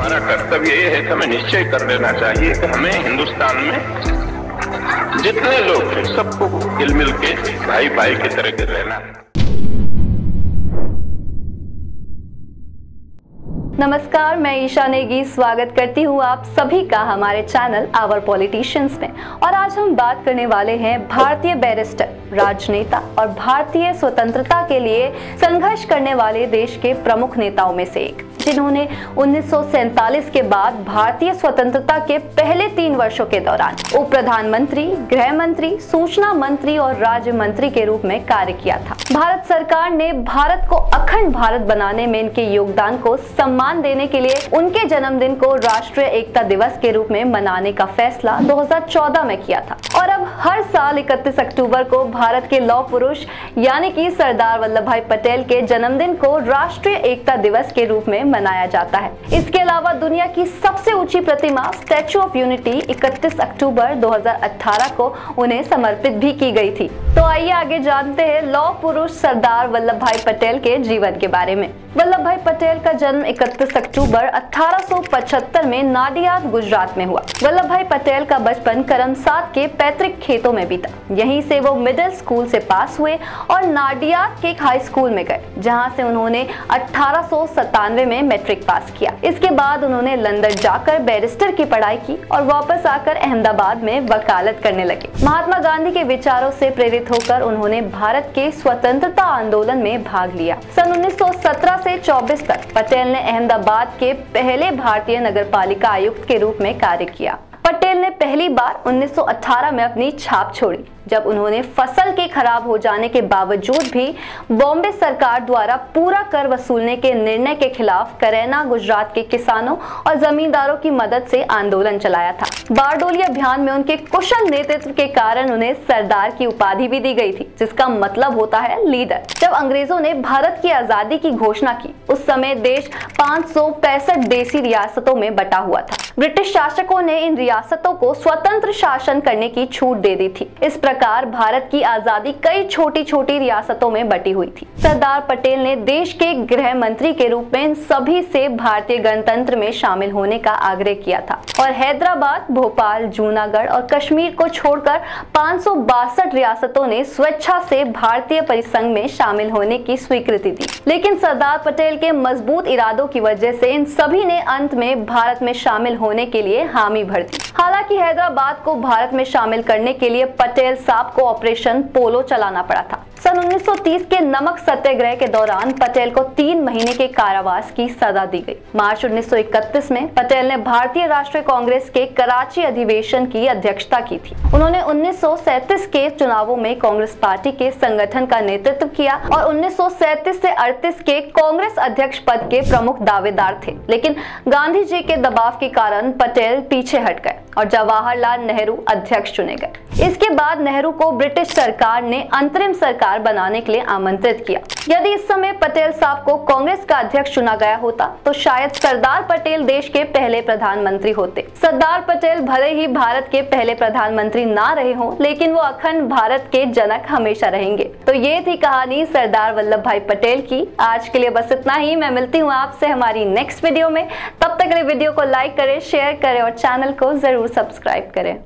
हमारा कर्तव्य ये है कि हमें निश्चय कर लेना चाहिए कि हमें हिंदुस्तान में जितने लोग हैं सबको हिल मिल के भाई भाई की तरह के रहना है। नमस्कार, मैं ईशा नेगी स्वागत करती हूँ आप सभी का हमारे चैनल आवर पॉलिटिशियंस में। और आज हम बात करने वाले हैं भारतीय बैरिस्टर, राजनेता और भारतीय स्वतंत्रता के लिए संघर्ष करने वाले देश के प्रमुख नेताओं में से एक, जिन्होंने 1947 के बाद भारतीय स्वतंत्रता के पहले 3 वर्षों के दौरान उप प्रधानमंत्री, गृह मंत्री, सूचना मंत्री और राज्य मंत्री के रूप में कार्य किया था। भारत सरकार ने भारत को अखंड भारत बनाने में इनके योगदान को सम्मान देने के लिए उनके जन्मदिन को राष्ट्रीय एकता दिवस के रूप में मनाने का फैसला 2014 में किया था। और अब हर साल 31 अक्टूबर को भारत के लौह पुरुष यानी कि सरदार वल्लभ भाई पटेल के जन्मदिन को राष्ट्रीय एकता दिवस के रूप में मनाया जाता है। इसके अलावा दुनिया की सबसे ऊंची प्रतिमा स्टैच्यू ऑफ यूनिटी 31 अक्टूबर 2018 को उन्हें समर्पित भी की गई थी। तो आइए आगे जानते हैं लौह पुरुष सरदार वल्लभ भाई पटेल के जीवन के बारे में। वल्लभ भाई पटेल का जन्म 31 अक्टूबर 1875 में नाडियाद, गुजरात में हुआ। वल्लभ भाई पटेल का बचपन करमसाद के पैतृक खेतों में बीता। यहीं से वो मिडिल स्कूल से पास हुए और नाडियाद के हाई स्कूल में गए, जहां से उन्होंने 1897 में मैट्रिक पास किया। इसके बाद उन्होंने लंदन जाकर बैरिस्टर की पढ़ाई की और वापस आकर अहमदाबाद में वकालत करने लगे। महात्मा गांधी के विचारों से प्रेरित होकर उन्होंने भारत के स्वतंत्रता आंदोलन में भाग लिया। सन 1917 से 24 तक पटेल ने अहमदाबाद के पहले भारतीय नगरपालिका आयुक्त के रूप में कार्य किया। पटेल ने पहली बार 1918 में अपनी छाप छोड़ी, जब उन्होंने फसल के खराब हो जाने के बावजूद भी बॉम्बे सरकार द्वारा पूरा कर वसूलने के निर्णय के खिलाफ करैना, गुजरात के किसानों और जमींदारों की मदद से आंदोलन चलाया था। बारडोली अभियान में उनके कुशल नेतृत्व के कारण उन्हें सरदार की उपाधि भी दी गई थी, जिसका मतलब होता है लीडर। जब अंग्रेजों ने भारत की आजादी की घोषणा की, उस समय देश 565 देसी रियासतों में बटा हुआ था। ब्रिटिश शासकों ने इन रियासतों को स्वतंत्र शासन करने की छूट दे दी थी। इस प्रकार भारत की आजादी कई छोटी छोटी रियासतों में बटी हुई थी। सरदार पटेल ने देश के गृह मंत्री के रूप में इन सभी से भारतीय गणतंत्र में शामिल होने का आग्रह किया था और हैदराबाद, भोपाल, जूनागढ़ और कश्मीर को छोड़कर 562 रियासतों ने स्वेच्छा से भारतीय परिसंघ में शामिल होने की स्वीकृति दी। लेकिन सरदार पटेल के मजबूत इरादों की वजह से इन सभी ने अंत में भारत में शामिल होने के लिए हामी भर दी। हालांकि हैदराबाद को भारत में शामिल करने के लिए पटेल साहब को ऑपरेशन पोलो चलाना पड़ा था। सन 1930 के नमक सत्याग्रह के दौरान पटेल को 3 महीने के कारावास की सजा दी गई। मार्च 1931 में पटेल ने भारतीय राष्ट्रीय कांग्रेस के कराची अधिवेशन की अध्यक्षता की थी। उन्होंने 1937 के चुनावों में कांग्रेस पार्टी के संगठन का नेतृत्व किया और 1937 से 38 के कांग्रेस अध्यक्ष पद के प्रमुख दावेदार थे। लेकिन गांधी जी के दबाव के कारण पटेल पीछे हट गए और जवाहरलाल नेहरू अध्यक्ष चुने गए। इसके बाद नेहरू को ब्रिटिश सरकार ने अंतरिम सरकार बनाने के लिए आमंत्रित किया। यदि इस समय पटेल साहब को कांग्रेस का अध्यक्ष चुना गया होता तो शायद सरदार पटेल देश के पहले प्रधानमंत्री होते। सरदार पटेल भले ही भारत के पहले प्रधानमंत्री ना रहे हों, लेकिन वो अखंड भारत के जनक हमेशा रहेंगे। तो ये थी कहानी सरदार वल्लभ भाई पटेल की। आज के लिए बस इतना ही। मैं मिलती हूँ आपसे हमारी नेक्स्ट वीडियो में। तब तक के लिए वीडियो को लाइक करें, शेयर करें और चैनल को जरूर सब्सक्राइब करें।